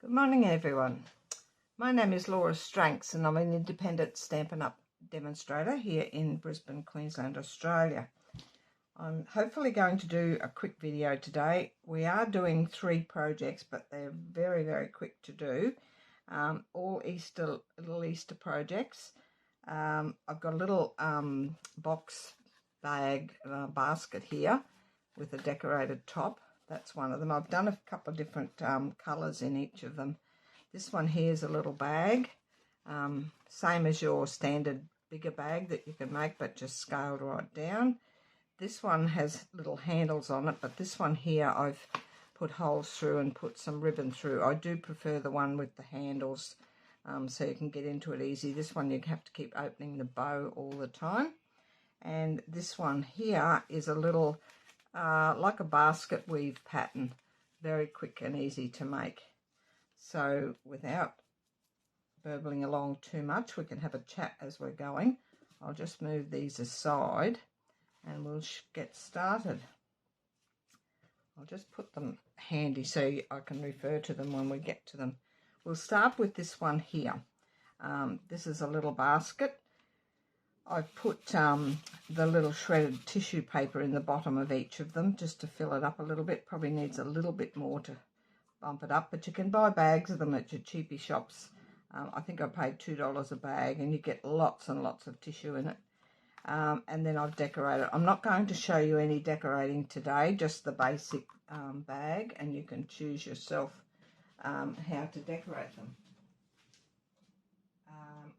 Good morning, everyone. My name is Laura Stranks and I'm an independent Stampin' Up! Demonstrator here in Brisbane, Queensland, Australia. I'm hopefully going to do a quick video today. We are doing 3 projects, but they're very, very quick to do. All little Easter projects. I've got a little box bag basket here with a decorated top. That's one of them. I've done a couple of different colours in each of them. This one here is a little bag, same as your standard bigger bag that you can make, but just scaled right down. This one has little handles on it, but this one here I've put holes through and put some ribbon through. I do prefer the one with the handles, so you can get into it easy. This one you have to keep opening the bow all the time. And this one here is a little like a basket weave pattern, very quick and easy to make. So without burbling along too much, we can have a chat as we're going. I'll just move these aside and we'll get started. I'll just put them handy so I can refer to them when we get to them. We'll start with this one here. This is a little basket. I've put the little shredded tissue paper in the bottom of each of them just to fill it up a little bit. Probably needs a little bit more to bump it up, but you can buy bags of them at your cheapy shops. I think I paid $2 a bag and you get lots and lots of tissue in it. And then I've decorated. I'm not going to show you any decorating today, just the basic bag, and you can choose yourself how to decorate them.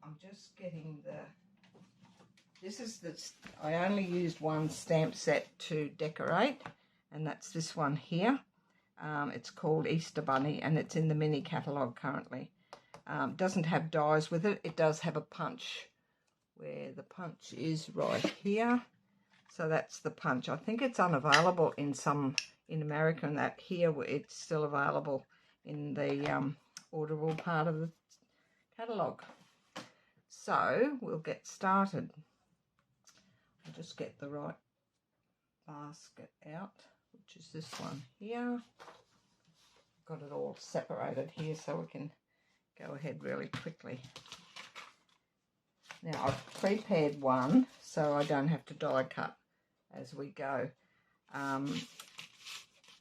I'm just getting I only used one stamp set to decorate, and that's this one here. It's called Easter Bunny, and it's in the mini catalogue currently. Doesn't have dies with it. It does have a punch, where the punch is right here. So that's the punch. I think it's unavailable in America, and that here it's still available in the orderable part of the catalogue. So we'll get started. I'll just get the right basket out, which is this one here. Got it all separated here so we can go ahead really quickly. Now I've prepared one so I don't have to die cut as we go.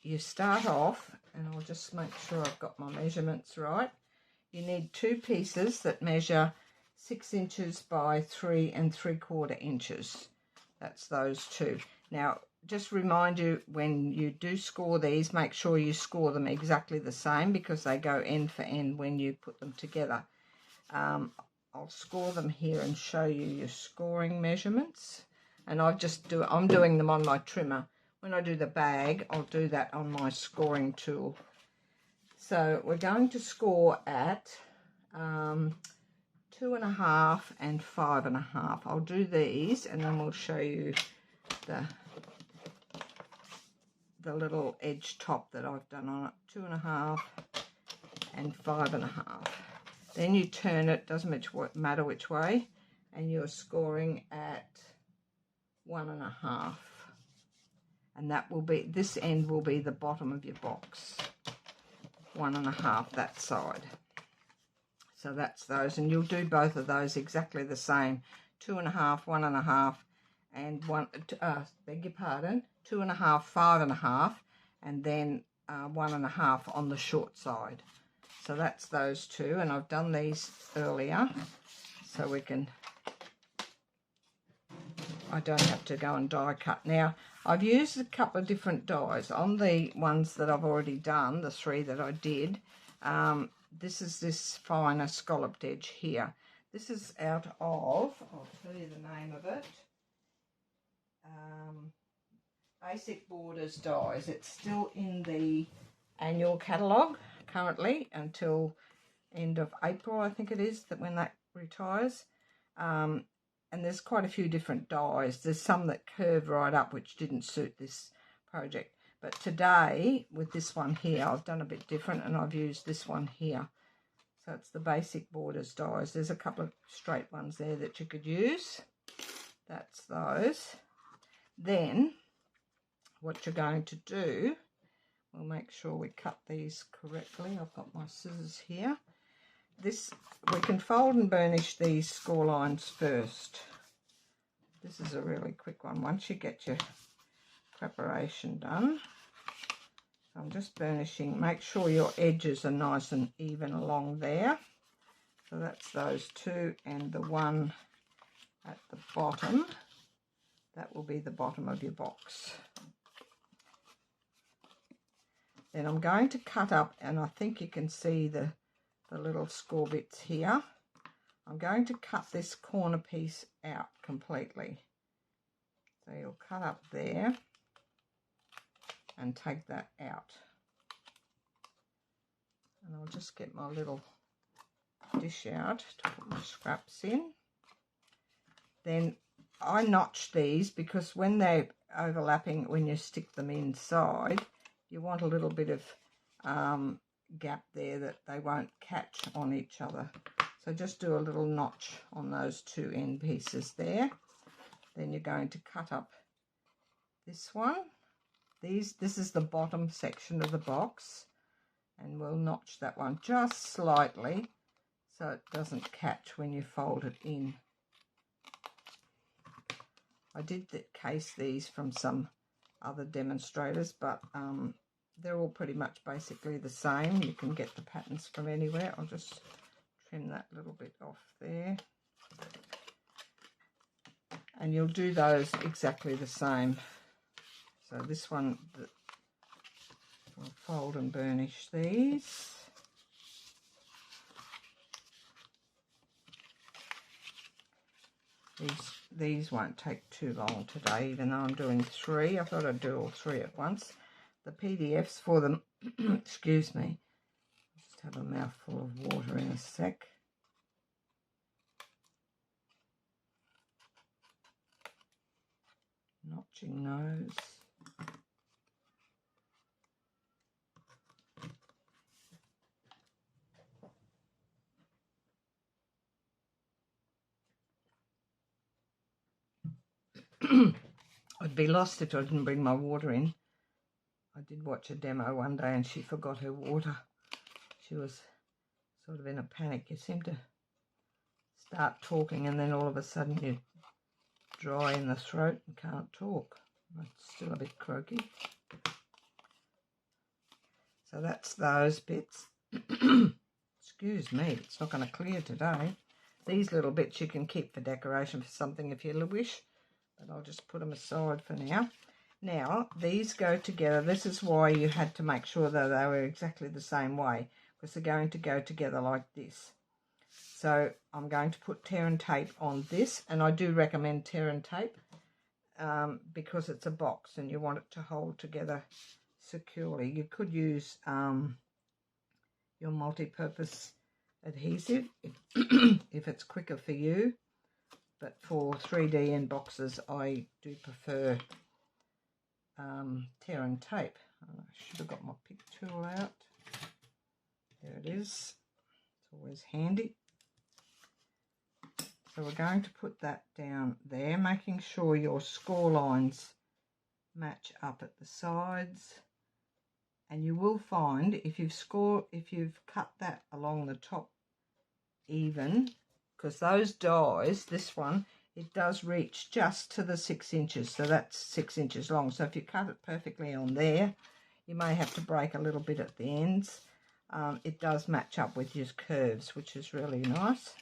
You start off, and I'll just make sure I've got my measurements right. You need 2 pieces that measure 6 inches by 3 3/4 inches. That's those 2. Now, just remind you, when you do score these, make sure you score them exactly the same because they go end for end when you put them together. I'll score them here and show you your scoring measurements. And I'm doing them on my trimmer. When I do the bag, I'll do that on my scoring tool. So we're going to score at 2.5 and 5.5. I'll do these and then we'll show you the little edge top that I've done on it. 2.5 and 5.5. Then you turn it, doesn't matter which way, and you're scoring at 1.5. And that will be, this end will be the bottom of your box. 1.5 that side. So that's those, and you'll do both of those exactly the same. 2.5, 1.5, and 2.5, 5.5, and then 1.5 on the short side. So that's those 2, and I've done these earlier, so I don't have to go and die cut. Now, I've used a couple of different dies on the ones that I've already done, the 3 that I did. This is this finer scalloped edge here. This is out of, I'll tell you the name of it, Basic Borders Dies. It's still in the annual catalogue currently until end of April, I think it is, that when that retires. And there's quite a few different dies. There's some that curve right up, which didn't suit this project. But today, with this one here, I've done a bit different, and I've used this one here. So it's the Basic Borders dies. There's a couple of straight ones there that you could use. That's those. Then, what you're going to do we'll make sure we cut these correctly. I've got my scissors here. This, we can fold and burnish these score lines first. This is a really quick one once you get your preparation done. So I'm just burnishing. Make sure your edges are nice and even along there. So that's those two, and the one at the bottom, that will be the bottom of your box. Then I'm going to cut up, and I think you can see the little score bits here. I'm going to cut this corner piece out completely. So you'll cut up there and take that out. And I'll just get my little dish out to put my scraps in. Then I notch these because when they're overlapping, when you stick them inside, you want a little bit of gap there that they won't catch on each other. So just do a little notch on those two end pieces there. Then you're going to cut up this one. This is the bottom section of the box, and we'll notch that one just slightly so it doesn't catch when you fold it in. I did case these from some other demonstrators, but they're all pretty much basically the same. You can get the patterns from anywhere. I'll just trim that little bit off there. And you'll do those exactly the same. So this one, we'll fold and burnish these. These won't take too long today, even though I'm doing 3. I thought I'd do all 3 at once. The PDFs for them, excuse me, I'll just have a mouthful of water in a sec. Notching those. I'd be lost if I didn't bring my water in. I did watch a demo one day and she forgot her water. She was sort of in a panic. You seem to start talking and then all of a sudden you're dry in the throat and can't talk. It's still a bit croaky. So that's those bits. Excuse me, it's not going to clear today. These little bits you can keep for decoration for something if you wish, but I'll just put them aside for now. Now, these go together. This is why you had to make sure that they were exactly the same way, because they're going to go together like this. So I'm going to put tear and tape on this, and I do recommend tear and tape because it's a box and you want it to hold together securely. You could use your multi-purpose adhesive if it's quicker for you, but for 3D in boxes I do prefer tear and tape. I should have got my pick tool out. There it is. It's always handy. So we're going to put that down there, making sure your score lines match up at the sides. And you will find if you've cut that along the top even, because those dies, this one, it does reach just to the 6 inches, so that's 6 inches long. So if you cut it perfectly on there, you may have to break a little bit at the ends. It does match up with your curves, which is really nice.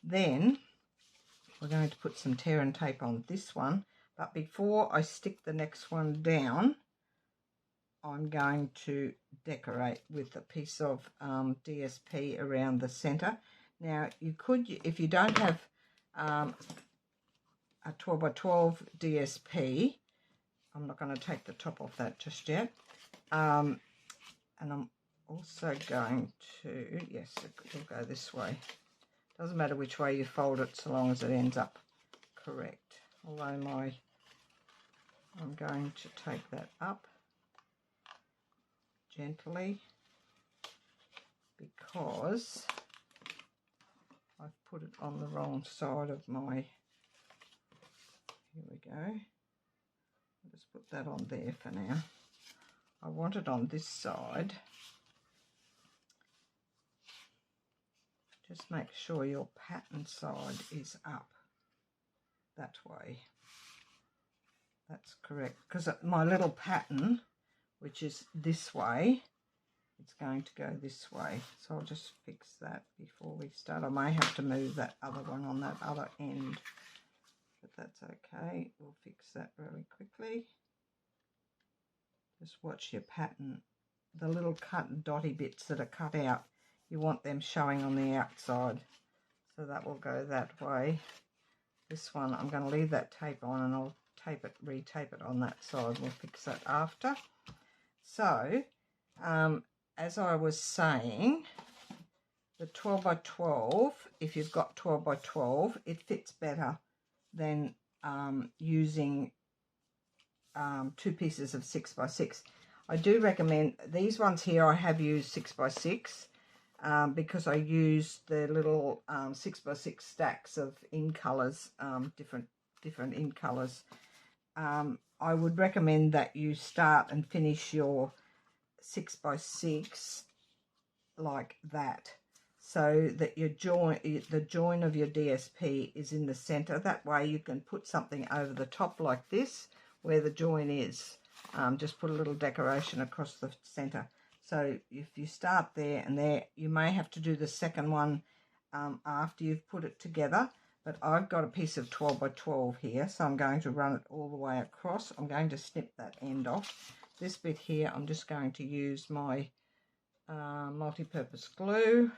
Then we're going to put some tear and tape on this one, but before I stick the next one down, I'm going to decorate with a piece of DSP around the center. Now you could, if you don't have a 12 by 12 DSP, I'm not going to take the top off that just yet, and I'm also going to, yes, it'll go this way. Doesn't matter which way you fold it so long as it ends up correct. Although I'm going to take that up gently because I've put it on the wrong side of my, here we go. I'll just put that on there for now. I want it on this side. Just make sure your pattern side is up that way. That's correct, because my little pattern, which is this way, it's going to go this way. So I'll just fix that before we start. I may have to move that other one on that other end, but that's okay. We'll fix that really quickly. Just watch your pattern. The little cut dotty bits that are cut out, you want them showing on the outside. So that will go that way. This one, I'm going to leave that tape on and I'll tape it, re-tape it on that side. We'll fix that after. So, as I was saying, the 12 by 12, if you've got 12 by 12, it fits better than using 2 pieces of 6 by 6. I do recommend these ones here. I have used 6 by 6 because I use the little 6 by 6 stacks of in colours, different in colours. I would recommend that you start and finish your 6 by 6 like that, so that your the join of your DSP is in the center. That way you can put something over the top like this where the join is. Just put a little decoration across the center. So if you start there and there, you may have to do the second one after you've put it together. But I've got a piece of 12 by 12 here, so I'm going to run it all the way across. I'm going to snip that end off. This bit here, I'm just going to use my multi-purpose glue.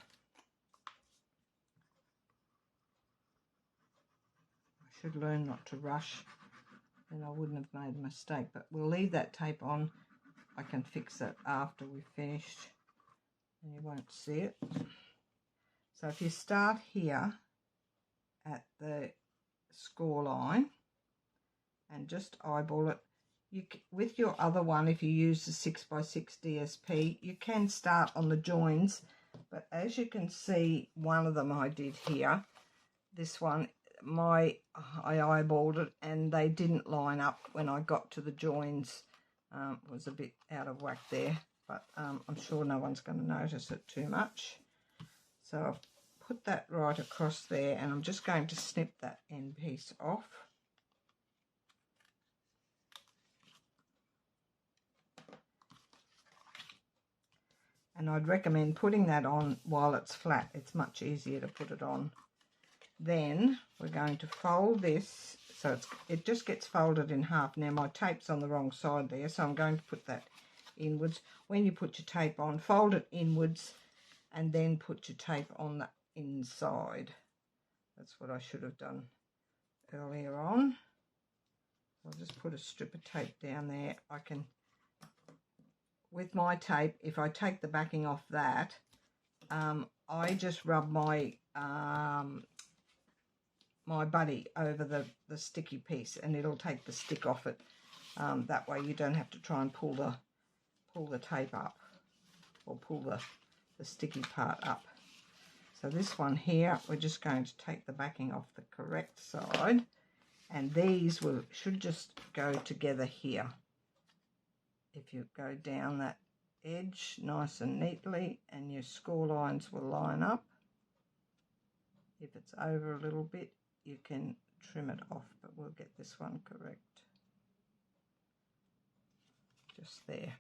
I should learn not to rush, then I wouldn't have made a mistake. But we'll leave that tape on. I can fix it after we've finished, and you won't see it. So if you start here at the score line and just eyeball it, with your other one, if you use the 6 by 6 DSP, you can start on the joins, but as you can see, one of them I did here, this one, I eyeballed it and they didn't line up when I got to the joins. It was a bit out of whack there, but I'm sure no one's going to notice it too much. So I've put that right across there, and I'm just going to snip that end piece off. And I'd recommend putting that on while it's flat. It's much easier to put it on. Then we're going to fold this, so it just gets folded in half. Now my tape's on the wrong side there, so I'm going to put that inwards. When you put your tape on, fold it inwards and then put your tape on the inside. That's what I should have done earlier on. I'll just put a strip of tape down there. I can, with my tape, if I take the backing off that, I just rub my my buddy over the sticky piece, and it'll take the stick off it. That way you don't have to try and pull the tape up, or pull the sticky part up. So this one here, we're just going to take the backing off the correct side, and these should just go together here. If you go down that edge nice and neatly, and your score lines will line up. If it's over a little bit, you can trim it off, but we'll get this one correct. Just there.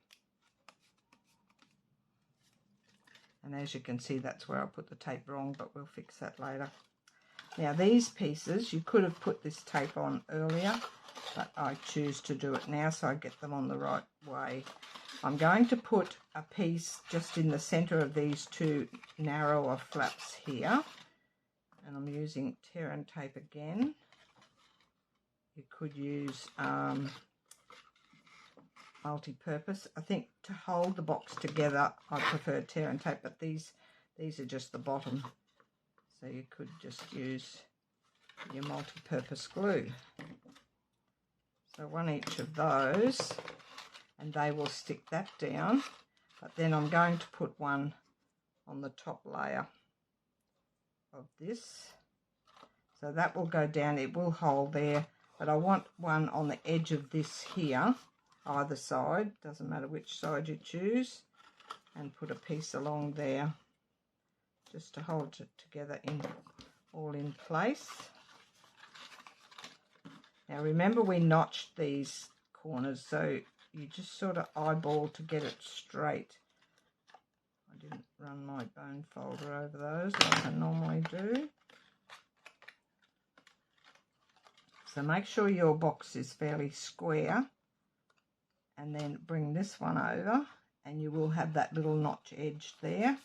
And as you can see, that's where I put the tape wrong, but we'll fix that later. Now these pieces, you could have put this tape on earlier, but I choose to do it now so I get them on the right way. I'm going to put a piece just in the center of these two narrower flaps here, and I'm using tear and tape again. You could use multi-purpose. I think to hold the box together, I prefer tear and tape, but these are just the bottom, so you could just use your multi-purpose glue. So one each of those, and they will stick that down. But then I'm going to put one on the top layer of this, so that will go down. It will hold there, but I want one on the edge of this here, either side, doesn't matter which side you choose, and put a piece along there just to hold it together all in place. Now remember, we notched these corners, so you just sort of eyeball to get it straight. I didn't run my bone folder over those like I normally do. So make sure your box is fairly square, and then bring this one over, and you will have that little notch edge there.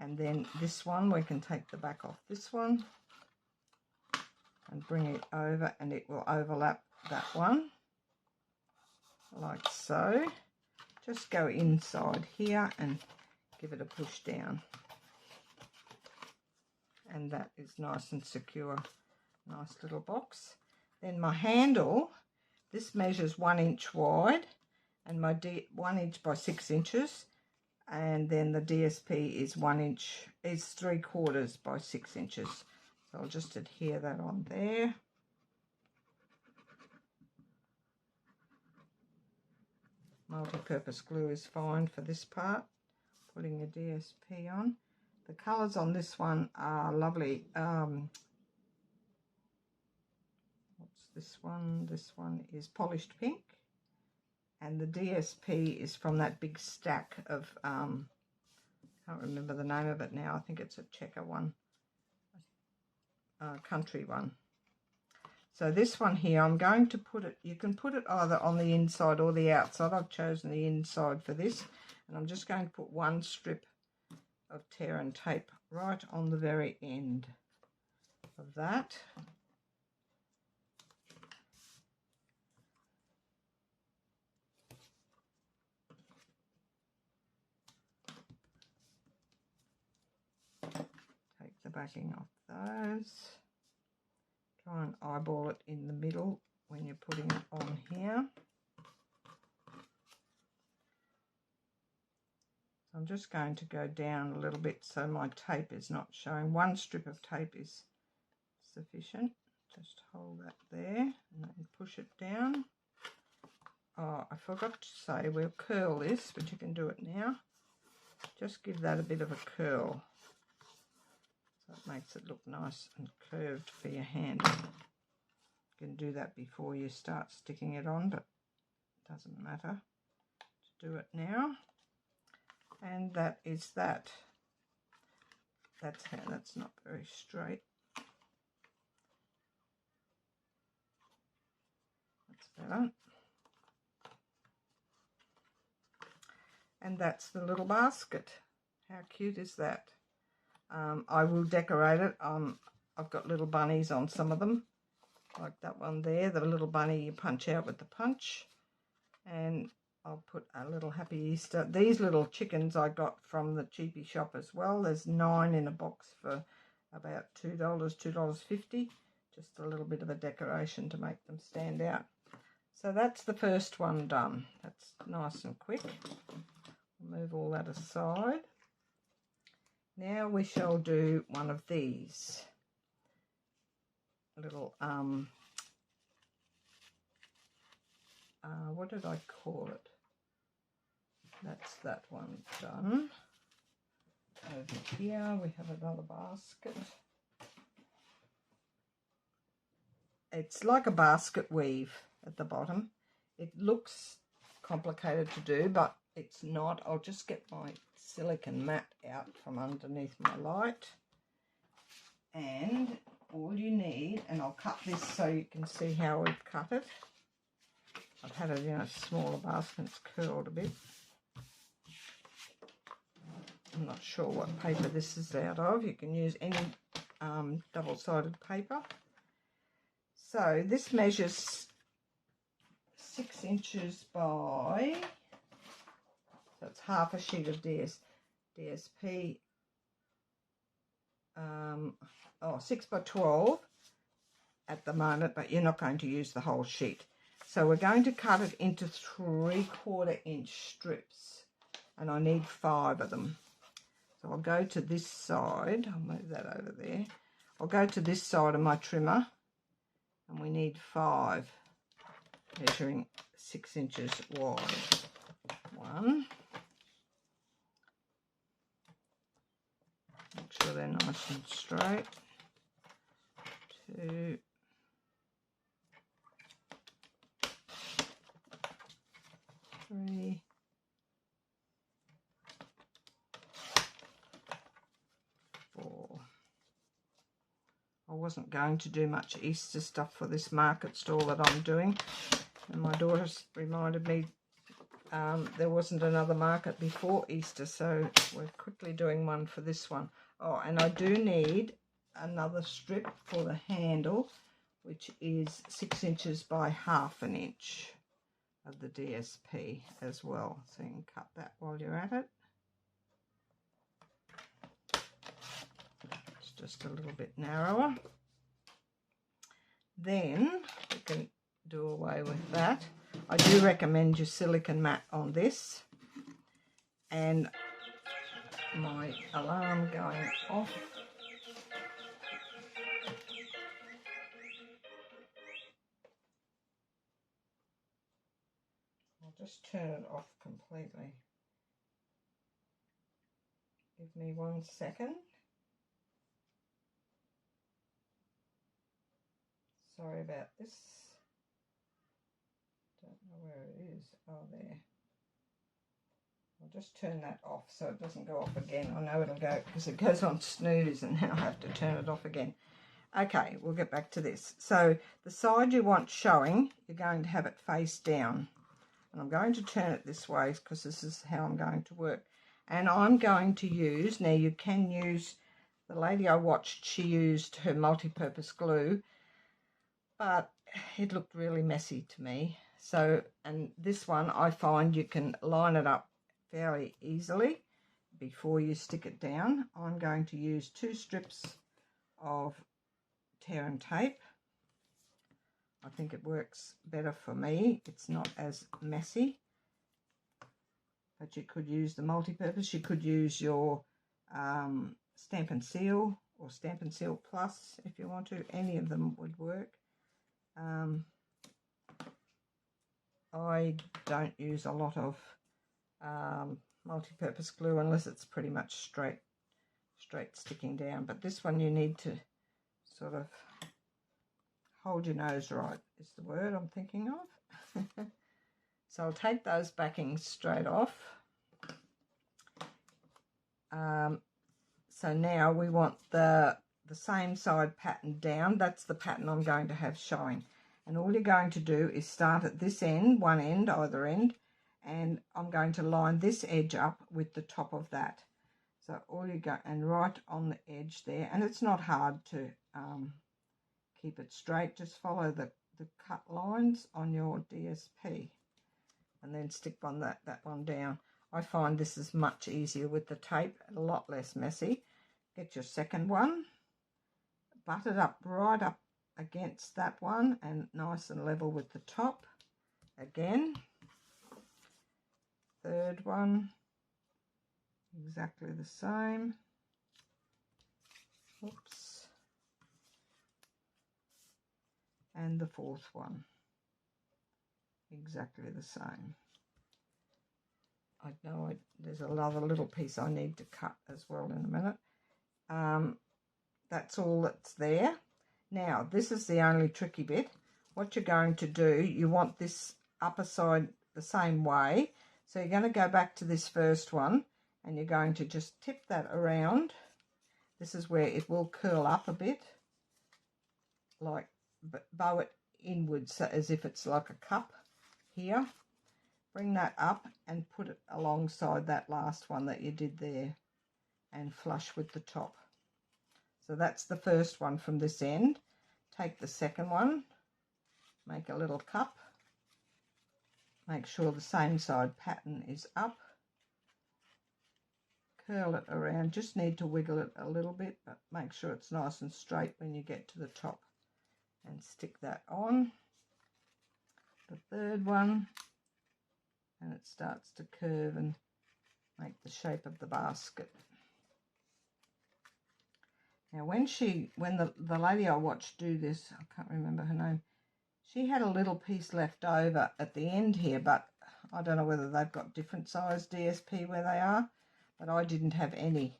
And then this one, we can take the back off this one and bring it over, and it will overlap that one like so. Just go inside here and give it a push down, and that is nice and secure. Nice little box. Then my handle, this measures 1 inch wide, and my 1 inch by 6 inches, and then the DSP is 1 inch, is 3/4 by 6 inches. So I'll just adhere that on there. Multi-purpose glue is fine for this part, putting your DSP on. The colours on this one are lovely. This one is polished pink, and the DSP is from that big stack of can't remember the name of it now. I think it's a checker one, country one. So this one here, I'm going to put it, you can put it either on the inside or the outside. I've chosen the inside for this, and I'm just going to put 1 strip of tear and tape right on the very end of that. The backing off those. Try and eyeball it in the middle when you're putting it on here. So I'm just going to go down a little bit so my tape is not showing. 1 strip of tape is sufficient. Just hold that there and then push it down. Oh, I forgot to say we'll curl this, but you can do it now. Just give that a bit of a curl. It makes it look nice and curved for your hand. You can do that before you start sticking it on, but it doesn't matter. Just do it now. And that is that. That's how, that's not very straight. That's better. And that's the little basket. How cute is that? I will decorate it. I've got little bunnies on some of them, like that one there, the little bunny you punch out with the punch. And I'll put a little Happy Easter. These little chickens I got from the cheapy shop as well. There's 9 in a box for about $2, $2.50. Just a little bit of a decoration to make them stand out. So that's the first one done. That's nice and quick. Move all that aside. Now we shall do one of these little, what did I call it? That's that one done. Over here we have another basket. It's like a basket weave at the bottom. It looks complicated to do, but it's not. I'll just get my silicone mat out from underneath my light, and all you need, and I'll cut this so you can see how we've cut it. I've had it in a smaller basket, it's curled a bit. I'm not sure what paper this is out of. You can use any double-sided paper. So this measures 6 inches by, so it's half a sheet of DSP, 6 by 12 at the moment, but you're not going to use the whole sheet. So we're going to cut it into 3/4 inch strips, and I need 5 of them. So I'll go to this side, I'll move that over there. I'll go to this side of my trimmer, and we need 5, measuring 6 inches wide. 1. Make sure they're nice and straight. 2. 3. 4. I wasn't going to do much Easter stuff for this market stall that I'm doing, and my daughter's reminded me there wasn't another market before Easter, so we're quickly doing one for this one. Oh, and I do need another strip for the handle, which is 6 inches by ½ inch of the DSP as well. So you can cut that while you're at it. It's just a little bit narrower. Then we can do away with that. I do recommend your silicone mat on this. And my alarm going off. I'll just turn it off completely. Give me 1 second. Sorry about this. Don't know where it is. Oh, there. I'll just turn that off so it doesn't go off again. I know it'll go because it goes on snooze and then I have to turn it off again. Okay, we'll get back to this. So the side you want showing, you're going to have it face down. And I'm going to turn it this way because this is how I'm going to work. And I'm going to use, now you can use, the lady I watched, she used her multi-purpose glue, but it looked really messy to me. So, and this one I find you can line it up fairly easily before you stick it down. I'm going to use 2 strips of tear and tape. I think it works better for me. It's not as messy. But you could use the multi-purpose. You could use your Stamp and Seal or Stamp and Seal Plus if you want to. Any of them would work. I don't use a lot of multi-purpose glue unless it's pretty much straight sticking down. But this one you need to sort of hold your nose right is the word I'm thinking of. So I'll take those backings straight off. So now we want the same side pattern down. That's the pattern I'm going to have showing. And all you're going to do is start at this end, one end, either end, and I'm going to line this edge up with the top of that. So all you go, and right on the edge there, and it's not hard to keep it straight, just follow the cut lines on your DSP and then stick on that one down. I find this is much easier with the tape, a lot less messy. Get your second one, butt it up right up against that one and nice and level with the top. Again, third one, exactly the same. Oops. And the fourth one, exactly the same. I know there's another little piece I need to cut as well in a minute. That's all that's there. Now, this is the only tricky bit. What you're going to do, you want this upper side the same way. So you're going to go back to this first one and you're going to just tip that around. This is where it will curl up a bit, like bow it inwards so as if it's like a cup here. Bring that up and put it alongside that last one that you did there and flush with the top. So that's the first one from this end. Take the second one, make a little cup, make sure the same side pattern is up, curl it around, just need to wiggle it a little bit, but make sure it's nice and straight when you get to the top, and stick that on. The third one, and it starts to curve and make the shape of the basket. Now when the lady I watched do this, I can't remember her name, She had a little piece left over at the end here, but I don't know whether they've got different size DSP where they are, but I didn't have any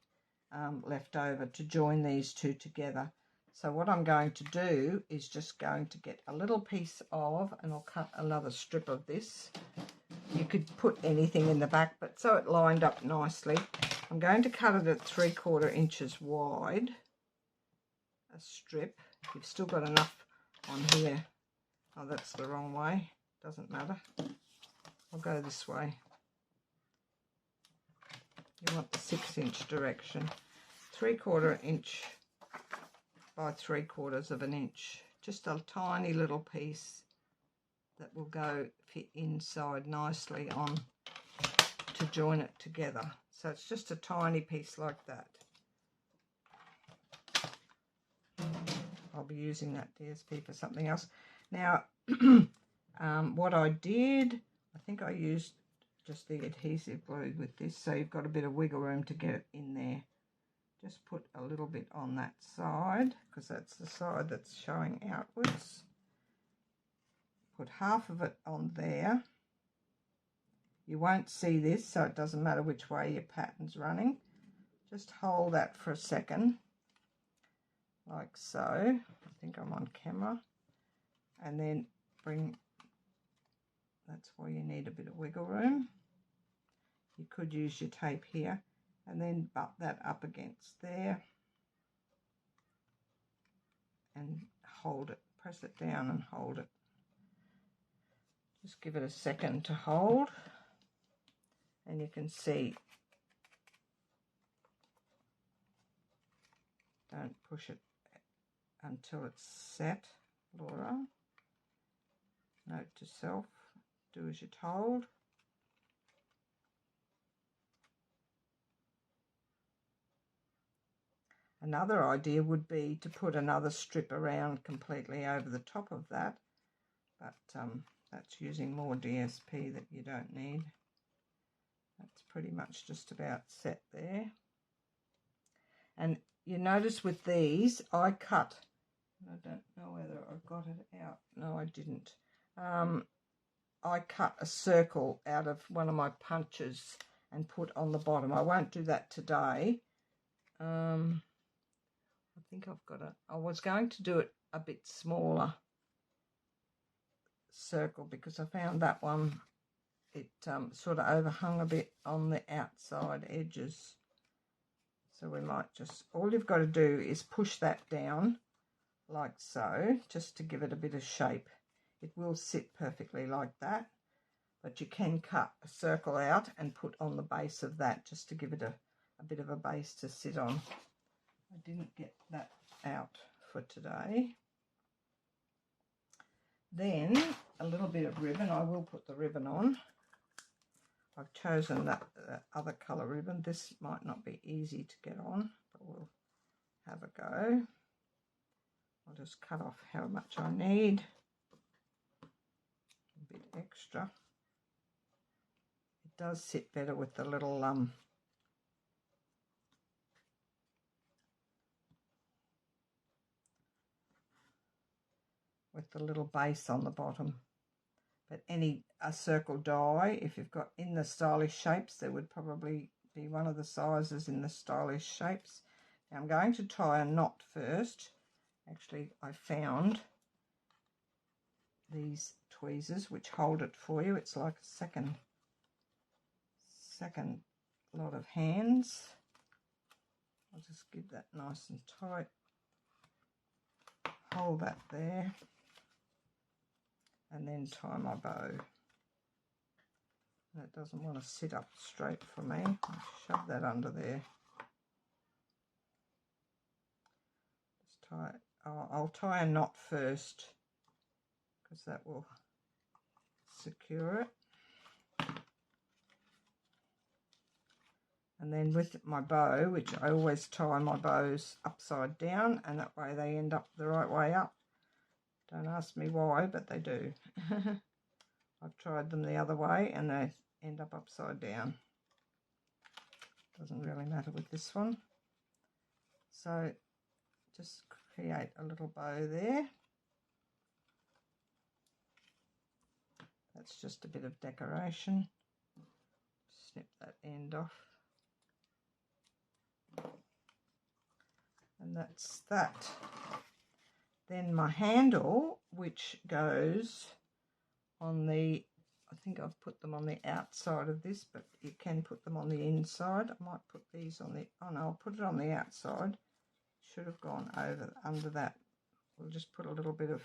left over to join these two together. So what I'm going to do is just going to get a little piece of, and I'll cut another strip of this. You could put anything in the back, but so it lined up nicely. I'm going to cut it at 3/4 inches wide, a strip. You've still got enough on here. Oh, that's the wrong way. Doesn't matter. I'll go this way. You want the 6-inch direction. 3/4 inch by 3/4 of an inch. Just a tiny little piece that will go fit inside nicely on to join it together. So it's just a tiny piece like that. I'll be using that DSP for something else. Now, what I did, I think I used just the adhesive glue with this, so you've got a bit of wiggle room to get it in there. Just put a little bit on that side, because that's the side that's showing outwards. Put half of it on there. You won't see this, so it doesn't matter which way your pattern's running. Just hold that for a second, like so. I think I'm on camera. And then bring, that's why you need a bit of wiggle room. You could use your tape here, and then butt that up against there and hold it. Press it down and hold it. Just give it a second to hold, and you can see, don't push it until it's set, Laura. Note to self, do as you're told. Another idea would be to put another strip around completely over the top of that, but that's using more DSP that you don't need. That's pretty much just about set there. And you notice with these, I cut, I don't know whether I got it out. No, I didn't. I cut a circle out of one of my punches and put on the bottom. I won't do that today. I think I've got it. I was going to do it a bit smaller circle because I found that one, it sort of overhung a bit on the outside edges. So we might just, all you've got to do is push that down like so, just to give it a bit of shape. It will sit perfectly like that, but you can cut a circle out and put on the base of that just to give it a bit of a base to sit on. I didn't get that out for today. Then a little bit of ribbon. I will put the ribbon on. I've chosen that other colour ribbon. This might not be easy to get on, but we'll have a go. I'll just cut off how much I need. A bit extra. It does sit better with the little base on the bottom. But a circle die, if you've got in the stylish shapes, there would probably be one of the sizes in the stylish shapes. Now I'm going to tie a knot first. Actually, I found these tweezers which hold it for you. It's like a second lot of hands. I'll just give that nice and tight. Hold that there. And then tie my bow. That doesn't want to sit up straight for me. I'll shove that under there. Just tie it. I'll tie a knot first because that will secure it. And then with my bow, which I always tie my bows upside down, and that way they end up the right way up. Don't ask me why, but they do. I've tried them the other way and they end up upside down. Doesn't really matter with this one. So just create a little bow there. That's just a bit of decoration. Snip that end off. And that's that. Then my handle, which goes on the, I think I've put them on the outside of this, but you can put them on the inside. I might put these on the, oh no, I'll put it on the outside. Should have gone over under that. We'll just put a little bit of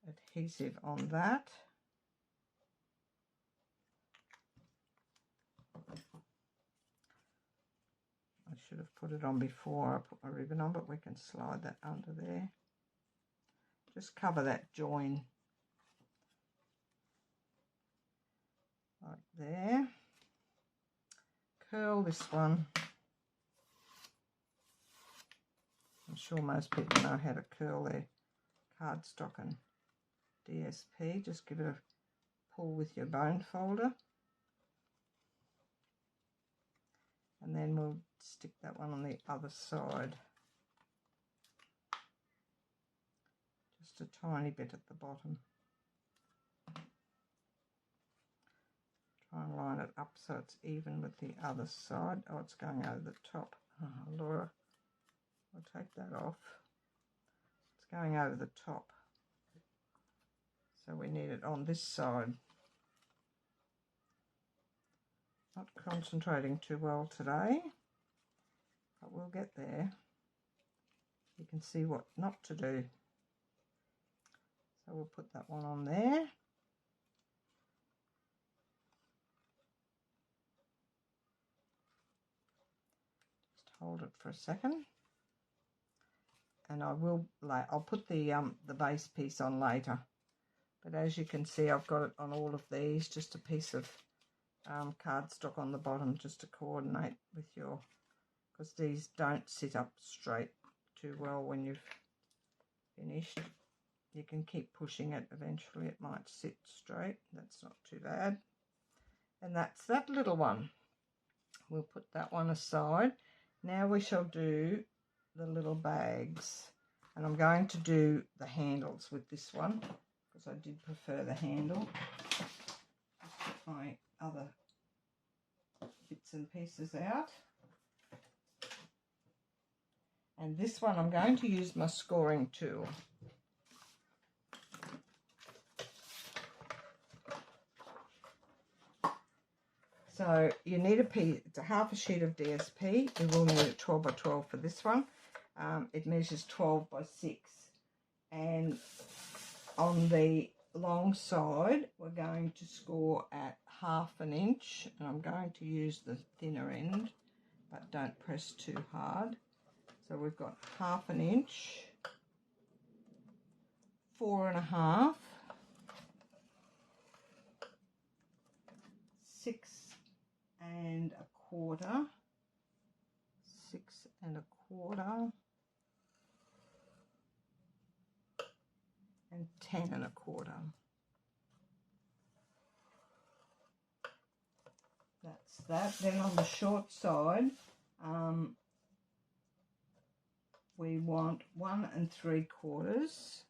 adhesive on that. I should have put it on before I put my ribbon on, but we can slide that under there. Just cover that join like there. Curl this one. I'm sure most people know how to curl their cardstock and DSP. Just give it a pull with your bone folder. And then we'll stick that one on the other side. Just a tiny bit at the bottom. Try and line it up so it's even with the other side. Oh, it's going over the top. Oh, Laura, I'll take that off. It's going over the top. So we need it on this side. Not concentrating too well today, but we'll get there. You can see what not to do. So we'll put that one on there. Just hold it for a second. And I'll put the base piece on later. But as you can see, I've got it on all of these, just a piece of cardstock on the bottom just to coordinate with your, because these don't sit up straight too well when you've finished. You can keep pushing it, eventually it might sit straight. That's not too bad. And that's that little one. We'll put that one aside. Now we shall do the little bags, and I'm going to do the handles with this one because I did prefer the handle. Just get my other bits and pieces out. And this one I'm going to use my scoring tool. So you need a piece, it's a half a sheet of DSP. You will need a 12 by 12 for this one. It measures 12 by 6. And on the long side, we're going to score at 1/2 inch. And I'm going to use the thinner end, but don't press too hard. So we've got 1/2 inch, 4 1/2, 6 1/4, 6 1/4, and 10 1/4. That's that. Then on the short side, we want 1 3/4,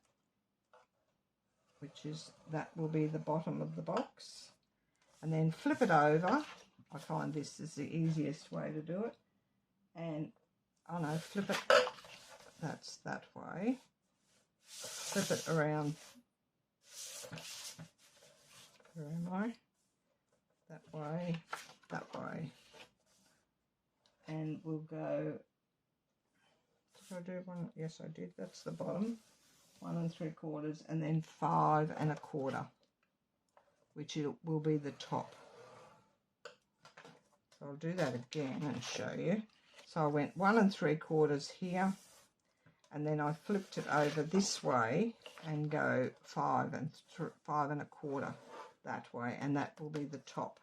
which is, that will be the bottom of the box. And then flip it over. I find this is the easiest way to do it. And, oh no, flip it, that's that way. Flip it around, where am I? That way. And we'll go, did I do one? Yes, I did. That's the bottom. 1 3/4, and then 5 1/4, which will be the top. So I'll do that again and show you. So I went 1 3/4 here, and then I flipped it over this way and go 5 1/4 that way, and that will be the top.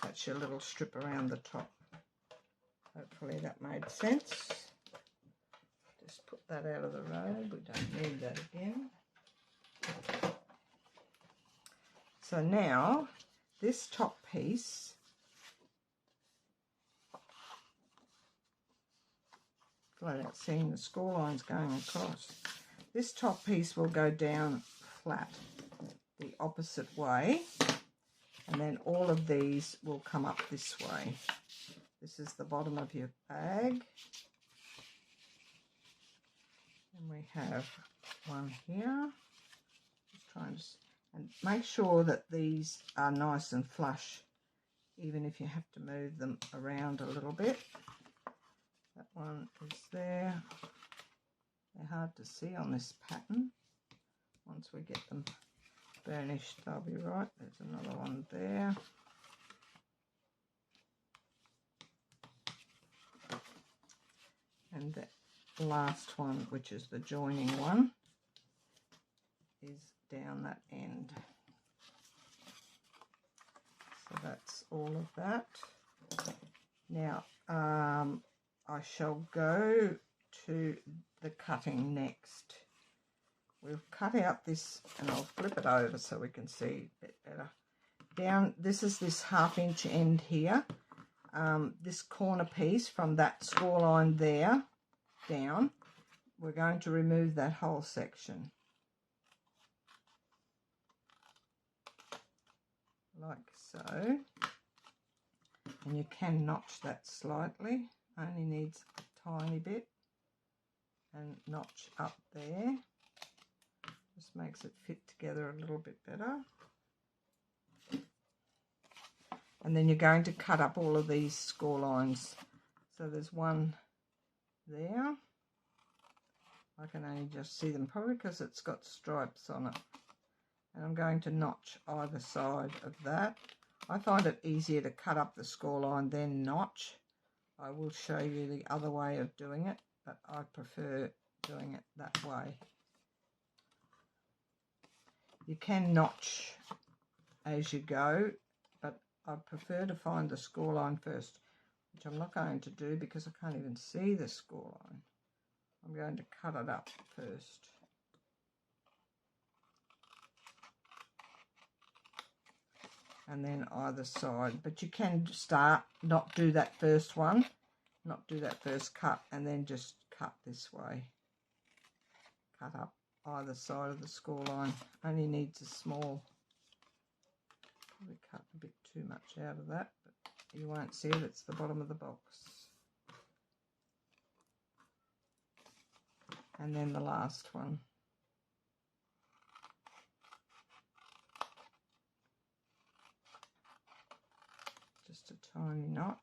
That's your little strip around the top. Hopefully that made sense. Just put that out of the road. We don't need that again. So now this top piece, flat out seeing the score lines going across. This top piece will go down flat. the opposite way, and then all of these will come up this way. This is the bottom of your bag, and we have one here. Just trying to, and make sure that these are nice and flush, even if you have to move them around a little bit. That one is there. They're hard to see on this pattern. Once we get them burnished, they'll be right. There's another one there. And the last one, which is the joining one, is down that end. So that's all of that. Now, I shall go to the cutting next. We've cut out this, and I'll flip it over so we can see a bit better. Down, this is this 1/2 inch end here. This corner piece from that score line there down, we're going to remove that whole section. Like so. And you can notch that slightly, only needs a tiny bit, and notch up there. Just makes it fit together a little bit better. And then you're going to cut up all of these score lines. So there's one there. I can only just see them, probably because it's got stripes on it. And I'm going to notch either side of that. I find it easier to cut up the score line then notch. I will show you the other way of doing it, but I prefer doing it that way. You can notch as you go, but I prefer to find the score line first, which I'm not going to do because I can't even see the score line. I'm going to cut it up first. And then either side, but you can start, not do that first one, not do that first cut, and then just cut this way. Cut up either side of the score line. Only needs a small, probably cut a bit too much out of that, but you won't see it, it's the bottom of the box. And then the last one. Just a tiny notch.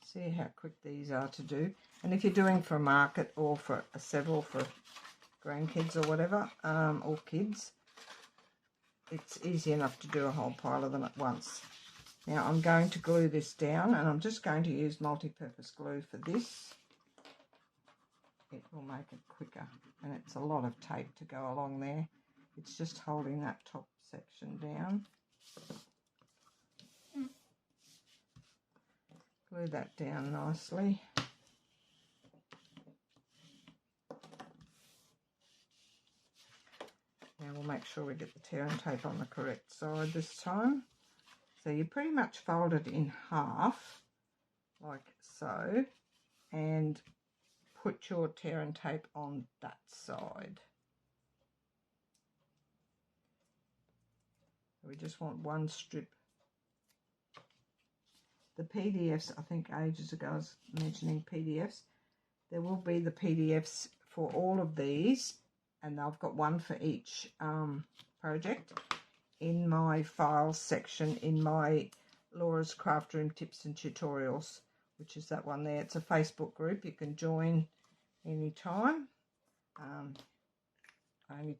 See how quick these are to do. And if you're doing for a market or for several for grandkids or whatever, or kids, it's easy enough to do a whole pile of them at once. Now I'm going to glue this down, and I'm just going to use multi-purpose glue for this. It will make it quicker, and it's a lot of tape to go along there. It's just holding that top section down. Glue that down nicely. Now we'll make sure we get the tear and tape on the correct side this time. So you pretty much fold it in half, like so, and put your tear and tape on that side. We just want one strip. The PDFs, I think ages ago I was mentioning PDFs. There will be the PDFs for all of these, and I've got one for each project in my files section in my Laura's Craft Room Tips and Tutorials, which is that one there. It's a Facebook group. You can join anytime. I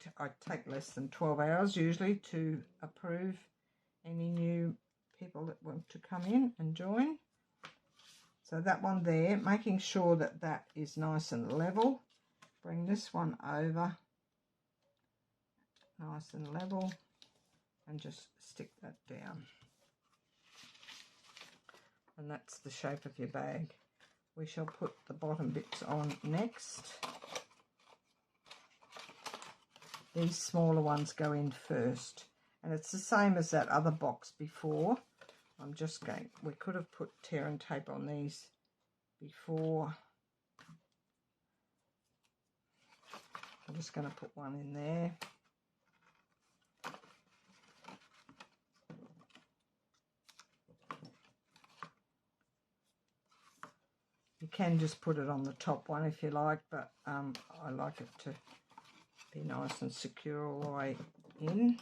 take less than 12 hours usually to approve any new people that want to come in and join. So that one there, making sure that that is nice and level. Bring this one over, nice and level, and just stick that down. And that's the shape of your bag. We shall put the bottom bits on next. These smaller ones go in first, and it's the same as that other box before. I'm just going, we could have put tear and tape on these before, I'm just going to put one in there. You can just put it on the top one if you like, but I like it to be nice and secure all the way in.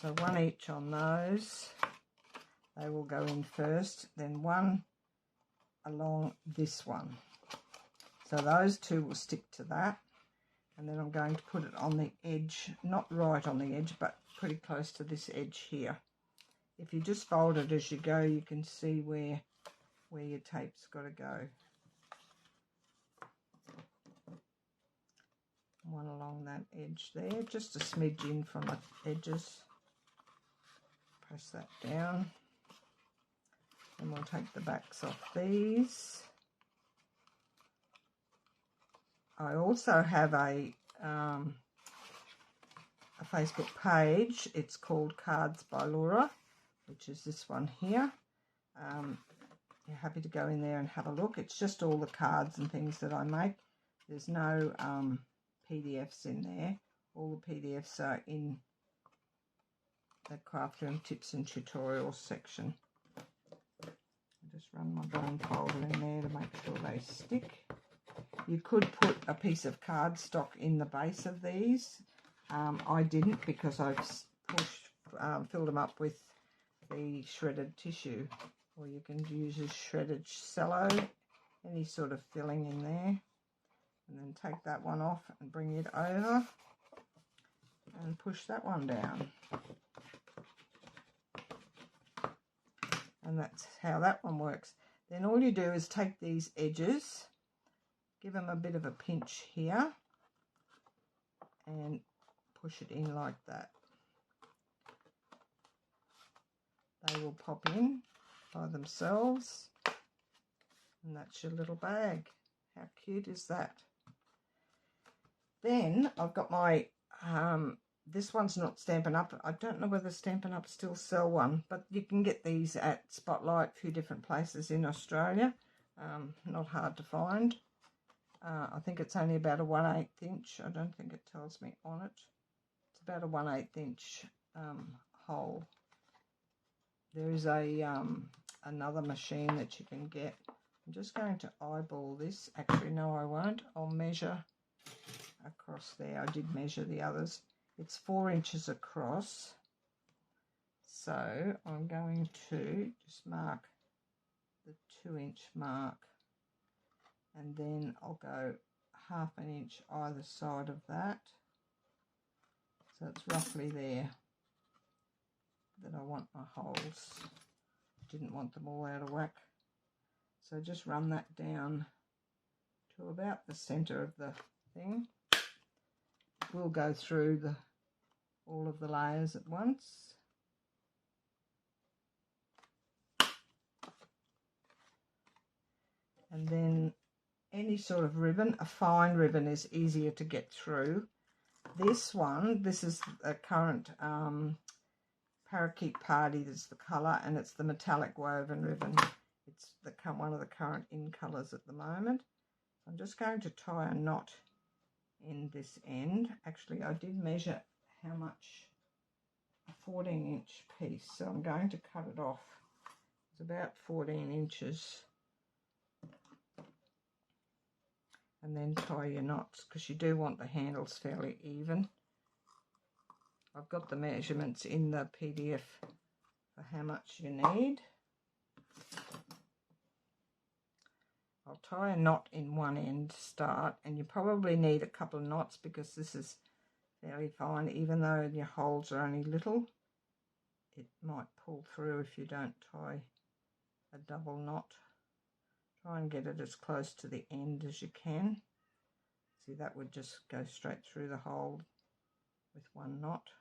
So one each on those. They will go in first, then one along this one. So those two will stick to that. And then I'm going to put it on the edge, not right on the edge, but pretty close to this edge here. If you just fold it as you go, you can see where your tape's got to go. One along that edge there, just a smidge in from the edges. Press that down. And we'll take the backs off these. I also have a Facebook page. It's called Cards by Laura, which is this one here. You're happy to go in there and have a look. It's just all the cards and things that I make. There's no PDFs in there. All the PDFs are in the craft room tips and tutorials section. I'll just run my bone folder in there to make sure they stick. You could put a piece of cardstock in the base of these. I didn't because I've filled them up with the shredded tissue, or you can use a shredded cello, any sort of filling in there. And then take that one off and bring it over and push that one down. And that's how that one works. Then all you do is take these edges, give them a bit of a pinch here and push it in like that. They will pop in by themselves, and that's your little bag. How cute is that? Then I've got my, this one's not Stampin' Up. I don't know whether Stampin' Up still sell one, but you can get these at Spotlight, a few different places in Australia. Not hard to find. I think it's only about a 1/8 inch. I don't think it tells me on it. It's about a 1/8 inch hole. There is a another machine that you can get. I'm just going to eyeball this. Actually, no, I won't. I'll measure across there. I did measure the others. It's 4 inches across. So I'm going to just mark the 2-inch mark, and then I'll go 1/2 inch either side of that. So it's roughly there that I want my holes. Didn't want them all out of whack. So just run that down to about the center of the thing. We'll go through all of the layers at once. And then any sort of ribbon, a fine ribbon is easier to get through. This one, this is a current Parakeet Party, that's the colour, and it's the metallic woven ribbon. It's one of the current in colours at the moment. I'm just going to tie a knot in this end. Actually, I did measure how much a 14-inch piece, so I'm going to cut it off. It's about 14 inches. And then tie your knots, because you do want the handles fairly even. I've got the measurements in the PDF for how much you need. I'll tie a knot in one end to start, and you probably need a couple of knots because this is fairly fine. Even though your holes are only little, it might pull through if you don't tie a double knot. Try and get it as close to the end as you can. See, that would just go straight through the hole with one knot.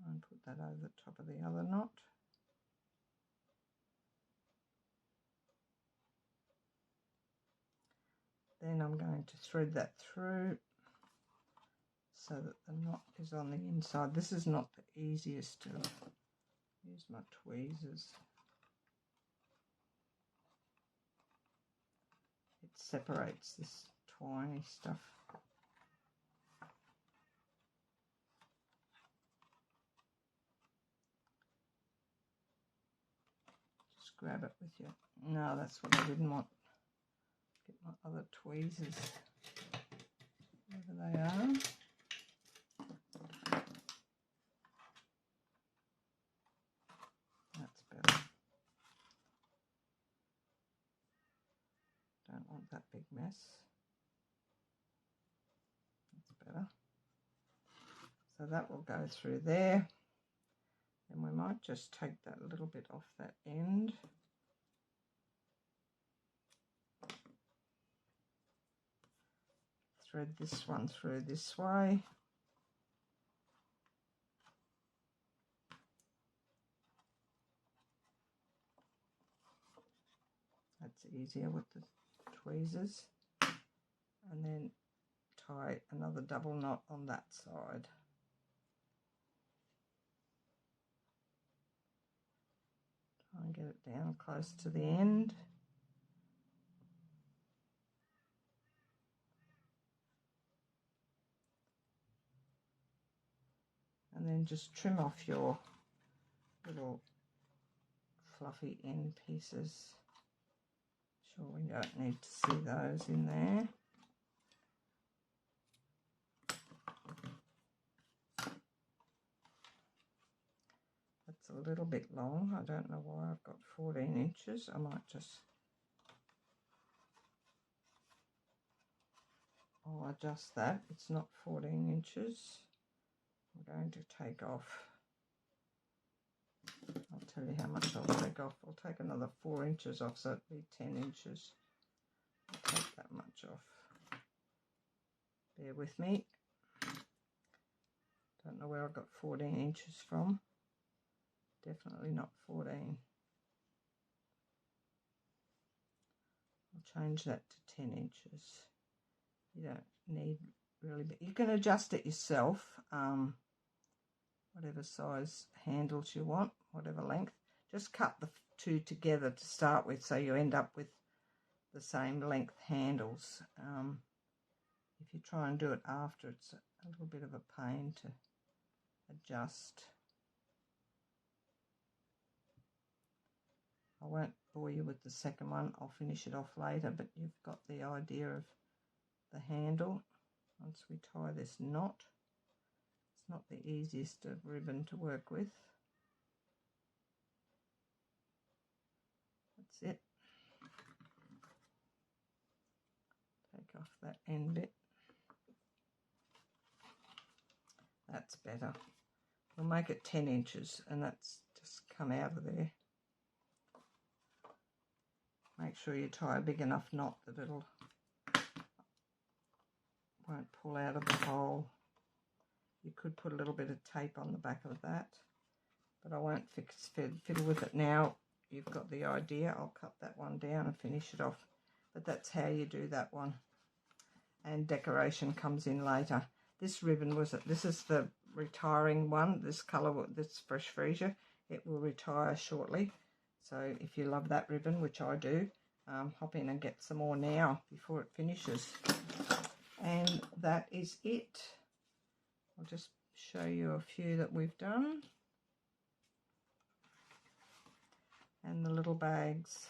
And put that over the top of the other knot. Then I'm going to thread that through so that the knot is on the inside. This is not the easiest of Use my tweezers. It separates this twiny stuff. Just grab it with you. No, that's what I didn't want. Get my other tweezers. Wherever they are. That's better. Don't want that big mess. That's better. So that will go through there. And we might just take that little bit off that end. Thread this one through this way. That's easier with the tweezers. And then tie another double knot on that side. Try and get it down close to the end. And then just trim off your little fluffy end pieces. Sure, we don't need to see those in there. That's a little bit long. I don't know why I've got 14 inches. I might just... I'll adjust that. It's not 14 inches. I'm going to take off. I'll tell you how much I'll take off. I'll take another 4 inches off, so it'll be 10 inches. I'll take that much off. Bear with me. Don't know where I got 14 inches from. Definitely not 14. I'll change that to 10 inches. You don't need really big. You can adjust it yourself. Whatever size handles you want, whatever length. Just cut the two together to start with, so you end up with the same length handles. If you try and do it after, it's a little bit of a pain to adjust. I won't bore you with the second one. I'll finish it off later, but you've got the idea of the handle. Once we tie this knot, it's not the easiest of ribbon to work with. That's it. Take off that end bit. That's better. We'll make it 10 inches, and that's just come out of there. Make sure you tie a big enough knot that it'll won't pull out of the hole. You could put a little bit of tape on the back of that, but I won't fiddle with it now. You've got the idea. I'll cut that one down and finish it off, but that's how you do that one. And decoration comes in later. This ribbon this is the retiring one. This colour, this Fresh Freesia, it will retire shortly. So if you love that ribbon, which I do, hop in and get some more now before it finishes. And that is it. I'll just show you a few that we've done. And the little bags.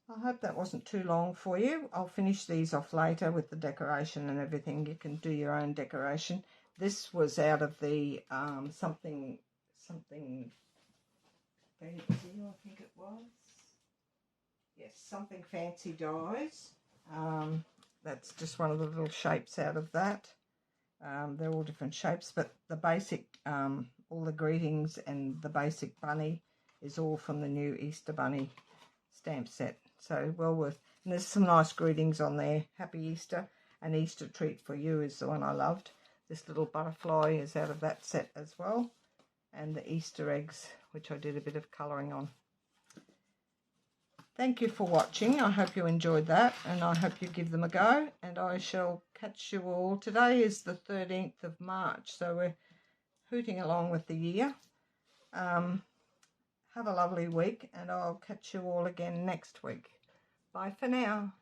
I hope that wasn't too long for you. I'll finish these off later with the decoration and everything. You can do your own decoration. This was out of the something fancy, I think it was. Yes, Something Fancy Dies. That's just one of the little shapes out of that. They're all different shapes, but the basic, all the greetings and the basic bunny is all from the new Easter Bunny stamp set. So well worth. And there's some nice greetings on there. Happy Easter. An Easter treat for you is the one I loved. This little butterfly is out of that set as well. And the Easter eggs, which I did a bit of colouring on. Thank you for watching. I hope you enjoyed that, and I hope you give them a go, and I shall catch you all. Today is the 13th of March, so we're hooting along with the year, Have a lovely week, and I'll catch you all again next week. Bye for now.